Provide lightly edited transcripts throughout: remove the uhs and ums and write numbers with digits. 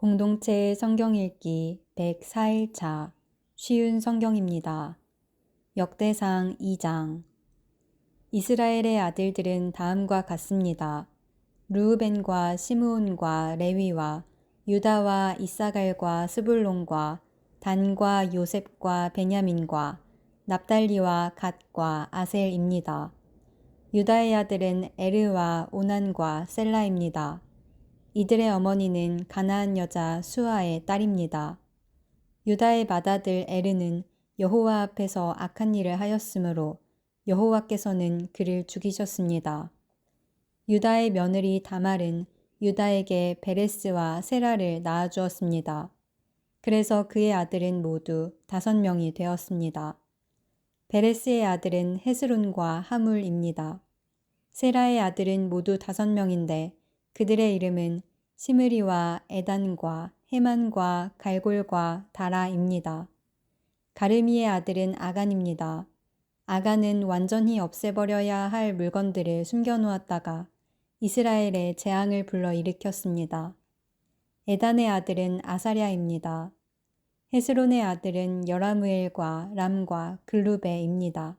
공동체의 성경 읽기 104일차 쉬운 성경입니다. 역대상 2장. 이스라엘의 아들들은 다음과 같습니다. 르우벤과 시므온과 레위와 유다와 이사갈과 스불론과 단과 요셉과 베냐민과 납달리와 갓과 아셀입니다. 유다의 아들은 에르와 오난과 셀라입니다. 이들의 어머니는 가나안 여자 수아의 딸입니다. 유다의 맏아들 에르는 여호와 앞에서 악한 일을 하였으므로 여호와께서는 그를 죽이셨습니다. 유다의 며느리 다말은 유다에게 베레스와 세라를 낳아주었습니다. 그래서 그의 아들은 모두 5명이 되었습니다. 베레스의 아들은 헤스론과 하물입니다. 세라의 아들은 모두 5명인데 그들의 이름은 시므리와 에단과 헤만과 갈골과 다라입니다. 가르미의 아들은 아간입니다. 아간은 완전히 없애버려야 할 물건들을 숨겨놓았다가 이스라엘에 재앙을 불러일으켰습니다. 에단의 아들은 아사랴입니다. 헤스론의 아들은 여라무엘과 람과 글루베입니다.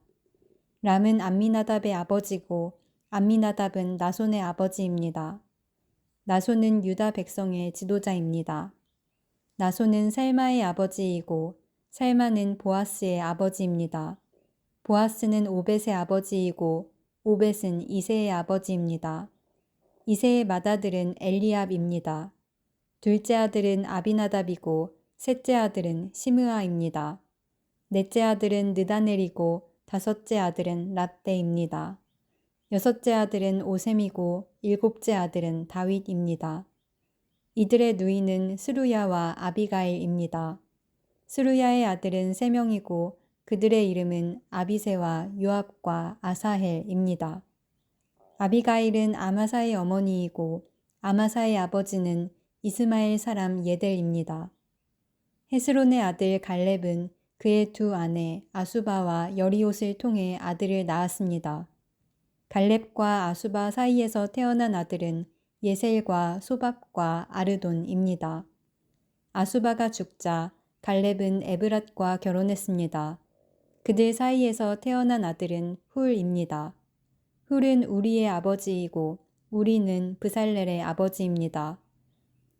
람은 암미나답의 아버지고 암미나답은 나손의 아버지입니다. 나손은 유다 백성의 지도자입니다. 나손은 살마의 아버지이고 살마는 보아스의 아버지입니다. 보아스는 오벳의 아버지이고 오벳은 이새의 아버지입니다. 이새의 맏아들은 엘리압입니다. 둘째 아들은 아비나답이고 셋째 아들은 시므아입니다. 넷째 아들은 느다넬이고 다섯째 아들은 랍데입니다. 여섯째 아들은 오셈이고 일곱째 아들은 다윗입니다. 이들의 누이는 스루야와 아비가일입니다. 스루야의 아들은 3명이고 그들의 이름은 아비세와 요압과 아사헬입니다. 아비가일은 아마사의 어머니이고 아마사의 아버지는 이스마엘 사람 예델입니다. 헤스론의 아들 갈렙은 그의 2 아내 아수바와 여리옷을 통해 아들을 낳았습니다. 갈렙과 아수바 사이에서 태어난 아들은 예셀과 소밥과 아르돈입니다. 아수바가 죽자 갈렙은 에브랏과 결혼했습니다. 그들 사이에서 태어난 아들은 훌입니다. 훌은 우리의 아버지이고 우리는 브살렐의 아버지입니다.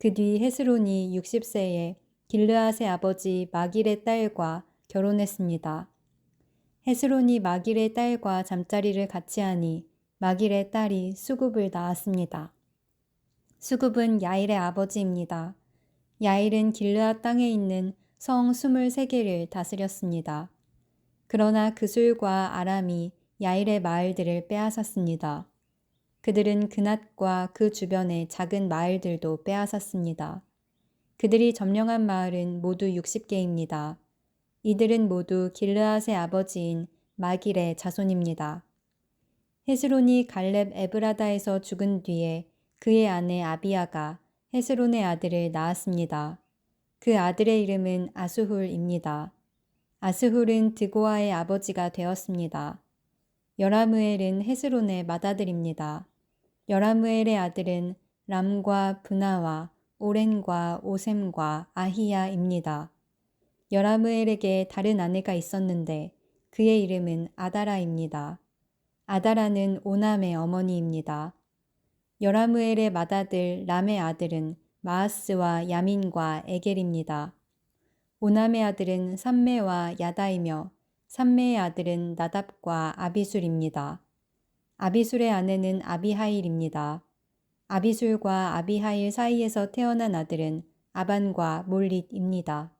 그 뒤 헤스론이 60세에 길르앗의 아버지 마길의 딸과 결혼했습니다. 헤스론이 마길의 딸과 잠자리를 같이 하니 마길의 딸이 수굽을 낳았습니다. 수굽은 야일의 아버지입니다. 야일은 길르앗 땅에 있는 성 23개를 다스렸습니다. 그러나 그술과 아람이 야일의 마을들을 빼앗았습니다. 그들은 그낫과 그 주변의 작은 마을들도 빼앗았습니다. 그들이 점령한 마을은 모두 60개입니다. 이들은 모두 길르앗의 아버지인 마길의 자손입니다. 헤스론이 갈렙 에브라다에서 죽은 뒤에 그의 아내 아비야가 헤스론의 아들을 낳았습니다. 그 아들의 이름은 아스훌입니다. 아스훌은 드고아의 아버지가 되었습니다. 여라무엘은 헤스론의 맏아들입니다. 여라무엘의 아들은 람과 브나와 오렌과 오셈과 아히야입니다. 여라무엘에게 다른 아내가 있었는데 그의 이름은 아다라입니다. 아다라는 오남의 어머니입니다. 여라무엘의 맏아들 람의 아들은 마아스와 야민과 에겔입니다. 오남의 아들은 삼메와 야다이며 삼메의 아들은 나답과 아비술입니다. 아비술의 아내는 아비하일입니다. 아비술과 아비하일 사이에서 태어난 아들은 아반과 몰릿입니다.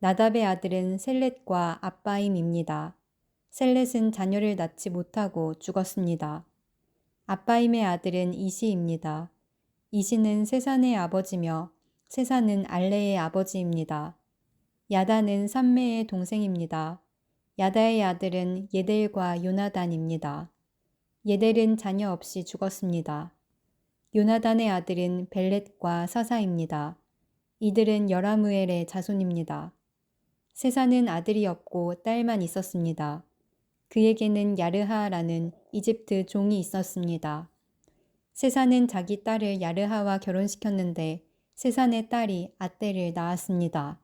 나답의 아들은 셀렛과 아빠임입니다. 셀렛은 자녀를 낳지 못하고 죽었습니다. 아빠임의 아들은 이시입니다. 이시는 세산의 아버지며 세산은 알레의 아버지입니다. 야다는 삼메의 동생입니다. 야다의 아들은 예델과 요나단입니다. 예델은 자녀 없이 죽었습니다. 요나단의 아들은 벨렛과 사사입니다. 이들은 여라무엘의 자손입니다. 세사는 아들이 없고 딸만 있었습니다. 그에게는 야르하라는 이집트 종이 있었습니다. 세사는 자기 딸을 야르하와 결혼시켰는데 세산의 딸이 앗대를 낳았습니다.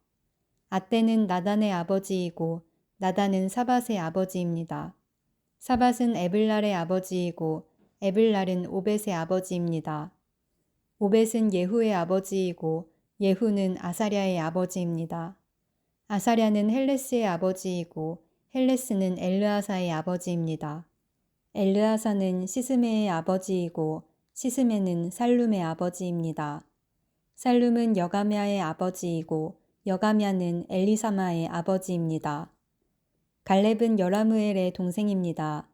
앗대는 나단의 아버지이고 나단은 사밧의 아버지입니다. 사밧은 에블랄의 아버지이고 에블랄은 오벳의 아버지입니다. 오벳은 예후의 아버지이고 예후는 아사랴의 아버지입니다. 아사랴는 헬레스의 아버지이고 헬레스는 엘르아사의 아버지입니다. 엘르아사는 시스메의 아버지이고 시스메는 살룸의 아버지입니다. 살룸은 여가미아의 아버지이고 여가미아는 엘리사마의 아버지입니다. 갈렙은 여라무엘의 동생입니다.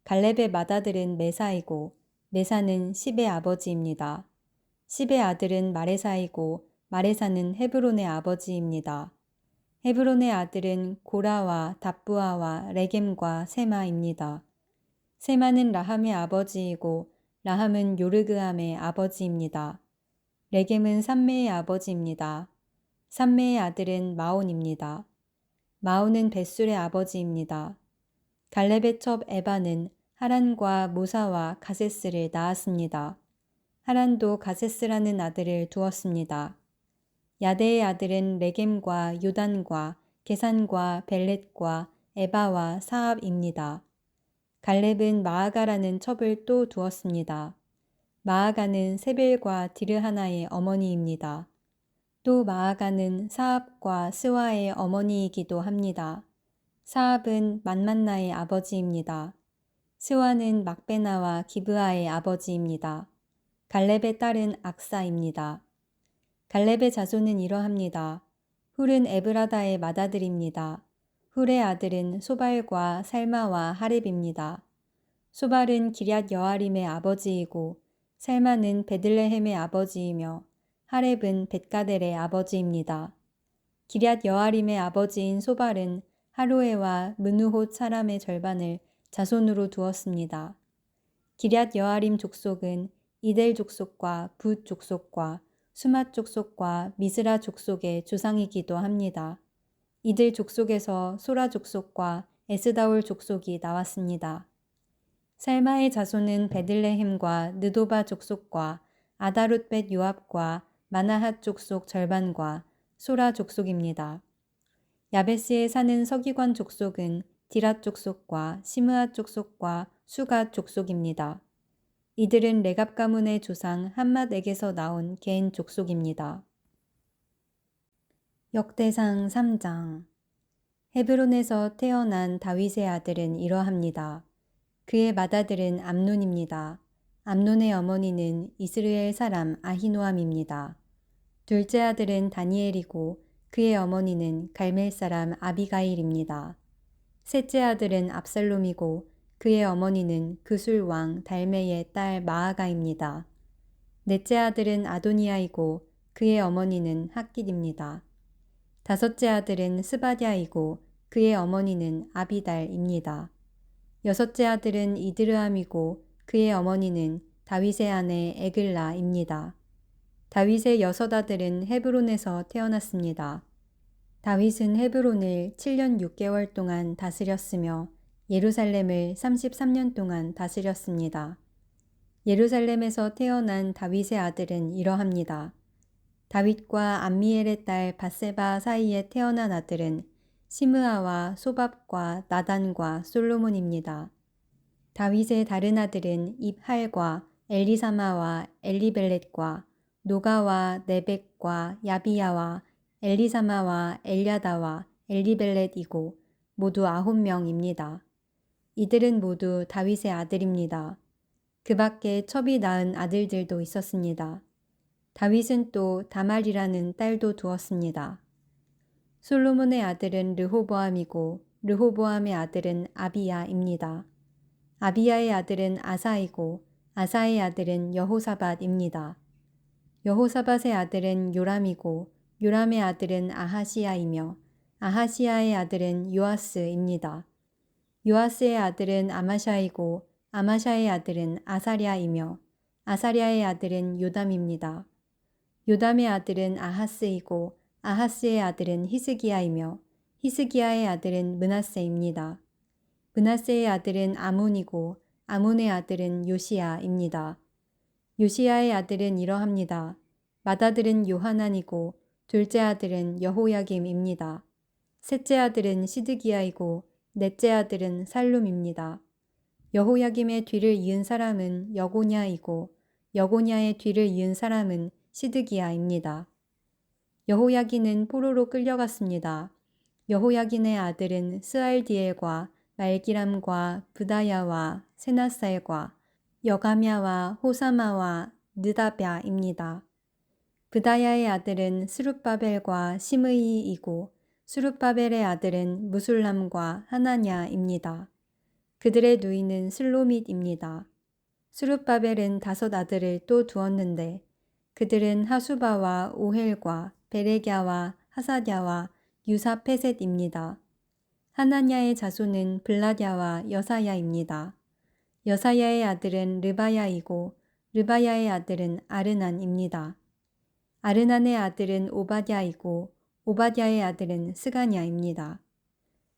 갈렙의 맏아들은 메사이고 메사는 십의 아버지입니다. 십의 아들은 마레사이고 마레사는 헤브론의 아버지입니다. 헤브론의 아들은 고라와 답부아와 레겜과 세마입니다. 세마는 라함의 아버지이고 라함은 요르그함의 아버지입니다. 레겜은 삼메의 아버지입니다. 삼메의 아들은 마온입니다. 마온은 벳술의 아버지입니다. 갈렙의 첩 에바는 하란과 모사와 가세스를 낳았습니다. 하란도 가세스라는 아들을 두었습니다. 야데의 아들은 레겜과 요단과 게산과 벨렛과 에바와 사압입니다. 갈렙은 마아가라는 첩을 또 두었습니다. 마아가는 세벨과 디르하나의 어머니입니다. 또 마아가는 사압과 스와의 어머니이기도 합니다. 사압은 만만나의 아버지입니다. 스와는 막베나와 기브아의 아버지입니다. 갈렙의 딸은 악사입니다. 갈렙의 자손은 이러합니다. 훌은 에브라다의 맏아들입니다. 훌의 아들은 소발과 살마와 하렙입니다. 소발은 기럇 여아림의 아버지이고 살마는 베들레헴의 아버지이며 하렙은 벳가델의 아버지입니다. 기럇 여아림의 아버지인 소발은 하루에와 문우톳 사람의 절반을 자손으로 두었습니다. 기럇 여아림 족속은 이델 족속과 붓 족속과 수맛 족속과 미스라 족속의 조상이기도 합니다. 이들 족속에서 소라 족속과 에스다올 족속이 나왔습니다. 살마의 자손은 베들레헴과 느도바 족속과 아다룻벳 요압과 마나핫 족속 절반과 소라 족속입니다. 야베스에 사는 서기관 족속은 디랏 족속과 시므앗 족속과 수갓 족속입니다. 이들은 레갑 가문의 조상 함맛에게서 나온 개인 족속입니다. 역대상 3장. 헤브론에서 태어난 다윗의 아들은 이러합니다. 그의 맏아들은 암논입니다. 암논의 어머니는 이스라엘 사람 아히노암입니다. 둘째 아들은 다니엘이고 그의 어머니는 갈멜 사람 아비가일입니다. 셋째 아들은 압살롬이고 그의 어머니는 그술 왕 달메의 딸 마아가입니다. 넷째 아들은 아도니아이고 그의 어머니는 핫깃입니다. 다섯째 아들은 스바랴이고 그의 어머니는 아비달입니다. 여섯째 아들은 이드르암이고 그의 어머니는 다윗의 아내 에글라입니다. 다윗의 여섯 아들은 헤브론에서 태어났습니다. 다윗은 헤브론을 7년 6개월 동안 다스렸으며 예루살렘을 33년 동안 다스렸습니다. 예루살렘에서 태어난 다윗의 아들은 이러합니다. 다윗과 암미엘의 딸 밧세바 사이에 태어난 아들은 시므아와 소밥과 나단과 솔로몬입니다. 다윗의 다른 아들은 입할과 엘리사마와 엘리벨렛과 노가와 네벡과 야비야와 엘리사마와 엘야다와 엘리벨렛이고 모두 9명입니다. 이들은 모두 다윗의 아들입니다. 그 밖에 첩이 낳은 아들들도 있었습니다. 다윗은 또 다말이라는 딸도 두었습니다. 솔로몬의 아들은 르호보암이고 르호보암의 아들은 아비야입니다. 아비야의 아들은 아사이고 아사의 아들은 여호사밧입니다. 여호사밧의 아들은 요람이고 요람의 아들은 아하시야이며 아하시야의 아들은 요아스입니다. 요아스의 아들은 아마샤이고 아마샤의 아들은 아사랴이며 아사랴의 아들은 요담입니다. 요담의 아들은 아하스이고 아하스의 아들은 히스기야이며 히스기야의 아들은 므낫세입니다. 므낫세의 아들은 아몬이고 아몬의 아들은 요시야입니다. 요시야의 아들은 이러합니다. 맏아들은 요하난이고 둘째 아들은 여호야김입니다. 셋째 아들은 시드기야이고 넷째 아들은 살룸입니다. 여호야김의 뒤를 이은 사람은 여고냐이고 여고냐의 뒤를 이은 사람은 시드기야입니다. 여호야긴은 포로로 끌려갔습니다. 여호야긴의 아들은 스알디엘과 말기람과 브다야와 세나살과 여가랴와 호사마와 느다랴입니다. 브다야의 아들은 스룹바벨과 시므이이고 스룹바벨의 아들은 무술람과 하나냐입니다. 그들의 누이는 슬로밋입니다. 스룹바벨은 5 아들을 또 두었는데 그들은 하수바와 오헬과 베레갸와 하사랴와 유사페셋입니다. 하나냐의 자손은 블라랴와 여사야입니다. 여사야의 아들은 르바야이고 르바야의 아들은 아르난입니다. 아르난의 아들은 오바댜이고 오바댜의 아들은 스가냐입니다.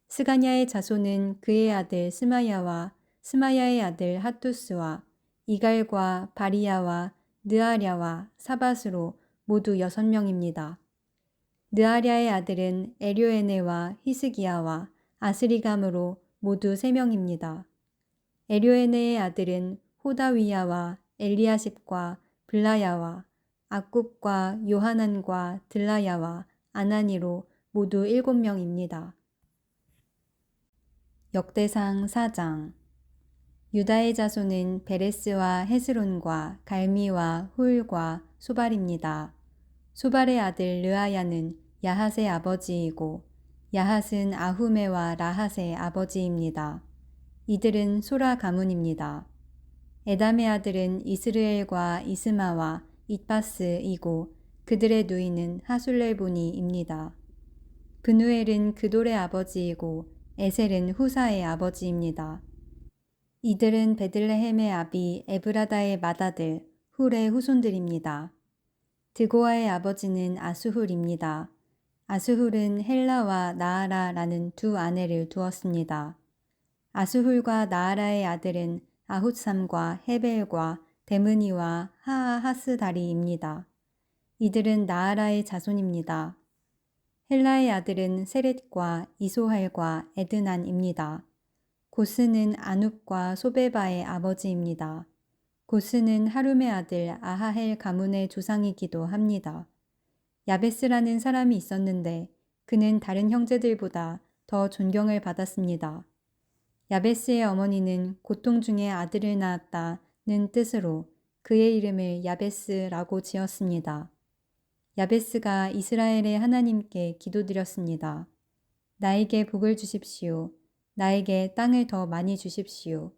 스가냐의 자손은 그의 아들 스마야와 스마야의 아들 핫투스와 이갈과 바리야와 느아랴와 사밧으로 모두 6명입니다. 느아랴의 아들은 에료에네와 히스기야와 아스리감으로 모두 3명입니다. 에료에네의 아들은 호다위야와 엘리아십과 블라야와 악굽과 요하난과 들라야와 아나니로 모두 7명입니다. 역대상 4장. 유다의 자손은 베레스와 헤스론과 갈미와 훌과 소발입니다. 소발의 아들 르아야는 야핫의 아버지이고 야핫은 아후메와 라핫의 아버지입니다. 이들은 소라 가문입니다. 에담의 아들은 이스르엘과 이스마와 잇바스이고 그들의 누이는 하술레보니입니다. 브누엘은 그돌의 아버지이고 에셀은 후사의 아버지입니다. 이들은 베들레헴의 아비 에브라다의 맏아들 훌의 후손들입니다. 드고아의 아버지는 아수훌입니다. 아수훌은 헬라와 나아라라는 2 아내를 두었습니다. 아수훌과 나아라의 아들은 아훗삼과 헤벨과 데므니와 하하하스다리입니다. 이들은 나아라의 자손입니다. 헬라의 아들은 세렛과 이소할과 에드난입니다. 고스는 아눕과 소베바의 아버지입니다. 고스는 하룸의 아들 아하헬 가문의 조상이기도 합니다. 야베스라는 사람이 있었는데 그는 다른 형제들보다 더 존경을 받았습니다. 야베스의 어머니는 고통 중에 아들을 낳았다는 뜻으로 그의 이름을 야베스라고 지었습니다. 야베스가 이스라엘의 하나님께 기도드렸습니다. 나에게 복을 주십시오. 나에게 땅을 더 많이 주십시오.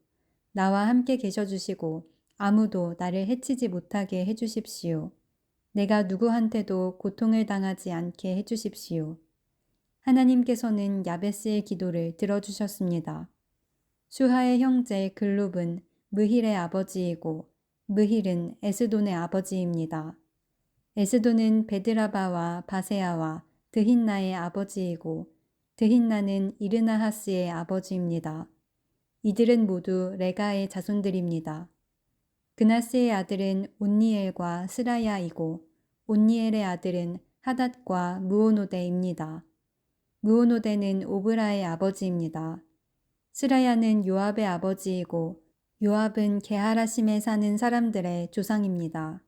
나와 함께 계셔 주시고 아무도 나를 해치지 못하게 해주십시오. 내가 누구한테도 고통을 당하지 않게 해주십시오. 하나님께서는 야베스의 기도를 들어주셨습니다. 수하의 형제 글룹은 무힐의 아버지이고 무힐은 에스돈의 아버지입니다. 에스돈은 베드라바와 바세아와 드힌나의 아버지이고 드힌나는 이르나하스의 아버지입니다. 이들은 모두 레가의 자손들입니다. 그나스의 아들은 온니엘과 스라야이고 온니엘의 아들은 하닷과 무오노데입니다. 무오노데는 오브라의 아버지입니다. 스라야는 요압의 아버지이고 요압은 게하라심에 사는 사람들의 조상입니다.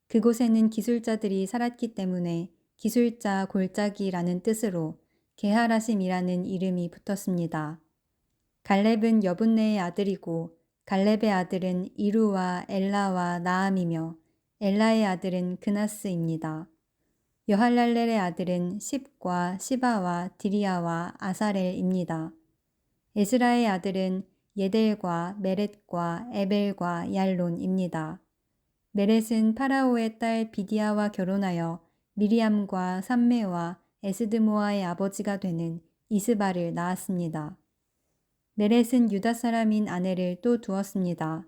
그곳에는 기술자들이 살았기 때문에 기술자 골짜기라는 뜻으로 게하라심이라는 이름이 붙었습니다. 갈렙은 여분네의 아들이고 갈렙의 아들은 이루와 엘라와 나암이며 엘라의 아들은 그나스입니다. 여할랄렐의 아들은 십과 시바와 디리아와 아사렐입니다. 에스라의 아들은 예델과 메렛과 에벨과 얄론입니다. 메렛은 파라오의 딸 비디아와 결혼하여 미리암과 삼메와 에스드모아의 아버지가 되는 이스바를 낳았습니다. 메렛은 유다 사람인 아내를 또 두었습니다.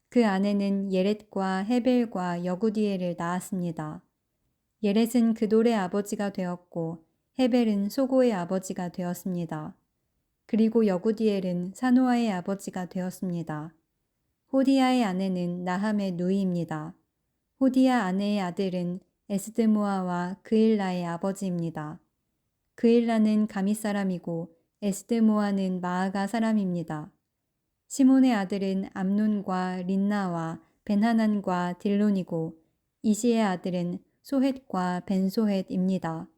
그 아내는 예렛과 헤벨과 여구디엘을 낳았습니다. 예렛은 그돌의 아버지가 되었고 헤벨은 소고의 아버지가 되었습니다. 그리고 여구디엘은 사노아의 아버지가 되었습니다. 호디야의 아내는 나함의 누이입니다. 호디야 아내의 아들은 에스드모아와 그일라의 아버지입니다. 그일라는 가미 사람이고 에스드모아는 마아가 사람입니다. 시몬의 아들은 암논과 린나와 벤하난과 딜론이고 이시의 아들은 소헷과 벤소헷입니다.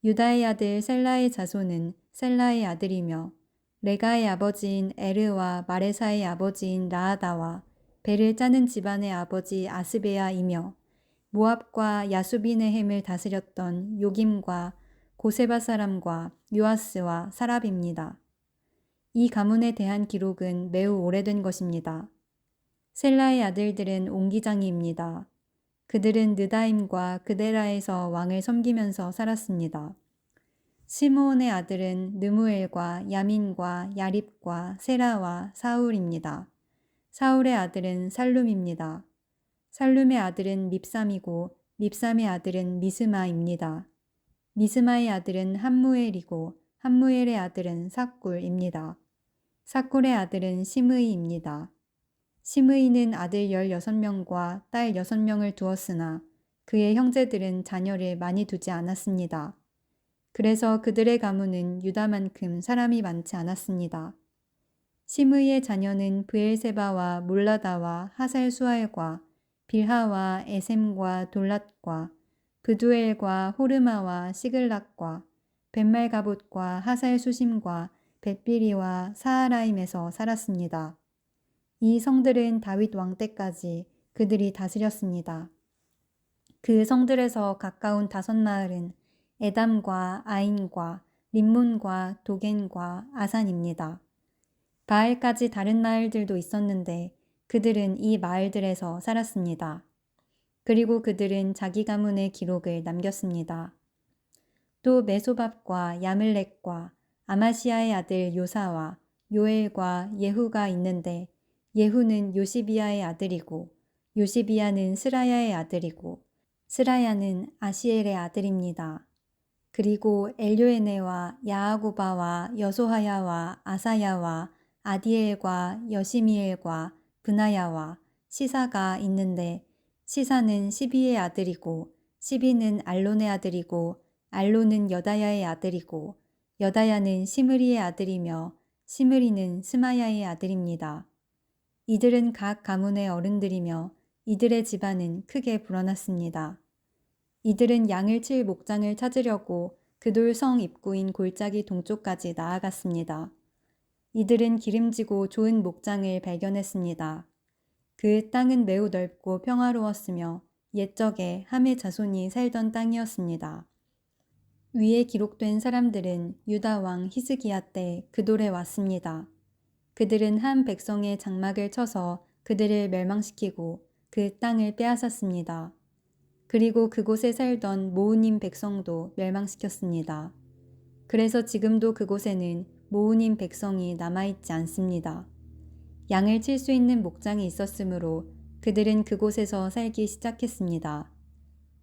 유다의 아들 셀라의 자손은 셀라의 아들이며 레가의 아버지인 에르와 마레사의 아버지인 라하다와 배를 짜는 집안의 아버지 아스베야이며 모압과 야수빈의 햄을 다스렸던 요김과 고세바 사람과 요아스와 사랍입니다. 이 가문에 대한 기록은 매우 오래된 것입니다. 셀라의 아들들은 옹기장이입니다. 그들은 느다임과 그데라에서 왕을 섬기면서 살았습니다. 시므온의 아들은 느무엘과 야민과 야립과 세라와 사울입니다. 사울의 아들은 살룸입니다. 살룸의 아들은 밉삼이고 밉삼의 아들은 미스마입니다. 미스마의 아들은 함무엘이고 함무엘의 아들은 삭굴입니다. 삭굴의 아들은 시므이입니다. 시므이는 아들 16명과 딸 6명을 두었으나 그의 형제들은 자녀를 많이 두지 않았습니다. 그래서 그들의 가문은 유다만큼 사람이 많지 않았습니다. 시므이의 자녀는 브엘세바와 몰라다와 하살수알과 빌하와 에셈과 돌랏과 브두엘과 호르마와 시글락과 벳말가봇과 하살수심과 벳비리와 사하라임에서 살았습니다. 이 성들은 다윗 왕 때까지 그들이 다스렸습니다. 그 성들에서 가까운 5마을은 에담과 아인과 림몬과 도겐과 아산입니다. 바알까지 다른 마을들도 있었는데 그들은 이 마을들에서 살았습니다. 그리고 그들은 자기 가문의 기록을 남겼습니다. 또 메소밥과 야물렉과 아마시아의 아들 요사와 요엘과 예후가 있는데 예후는 요시비아의 아들이고 요시비아는 스라야의 아들이고 스라야는 아시엘의 아들입니다. 그리고 엘요에네와 야아고바와 여소하야와 아사야와 아디엘과 여시미엘과 브나야와 시사가 있는데 시사는 시비의 아들이고 시비는 알론의 아들이고 알론은 여다야의 아들이고 여다야는 시므리의 아들이며 시므리는 스마야의 아들입니다. 이들은 각 가문의 어른들이며 이들의 집안은 크게 불어났습니다. 이들은 양을 칠 목장을 찾으려고 그돌 성 입구인 골짜기 동쪽까지 나아갔습니다. 이들은 기름지고 좋은 목장을 발견했습니다. 그 땅은 매우 넓고 평화로웠으며 옛적에 함의 자손이 살던 땅이었습니다. 위에 기록된 사람들은 유다 왕 히스기야 때 그돌에 왔습니다. 그들은 한 백성의 장막을 쳐서 그들을 멸망시키고 그 땅을 빼앗았습니다. 그리고 그곳에 살던 모우님 백성도 멸망시켰습니다. 그래서 지금도 그곳에는 모우님 백성이 남아있지 않습니다. 양을 칠 수 있는 목장이 있었으므로 그들은 그곳에서 살기 시작했습니다.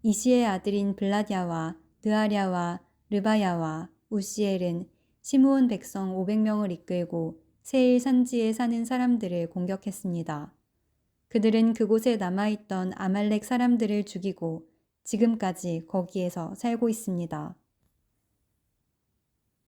이시의 아들인 블라랴와 느아랴와 르바야와 우시엘은 시므온 백성 500명을 이끌고 세일 산지에 사는 사람들을 공격했습니다. 그들은 그곳에 남아있던 아말렉 사람들을 죽이고 지금까지 거기에서 살고 있습니다.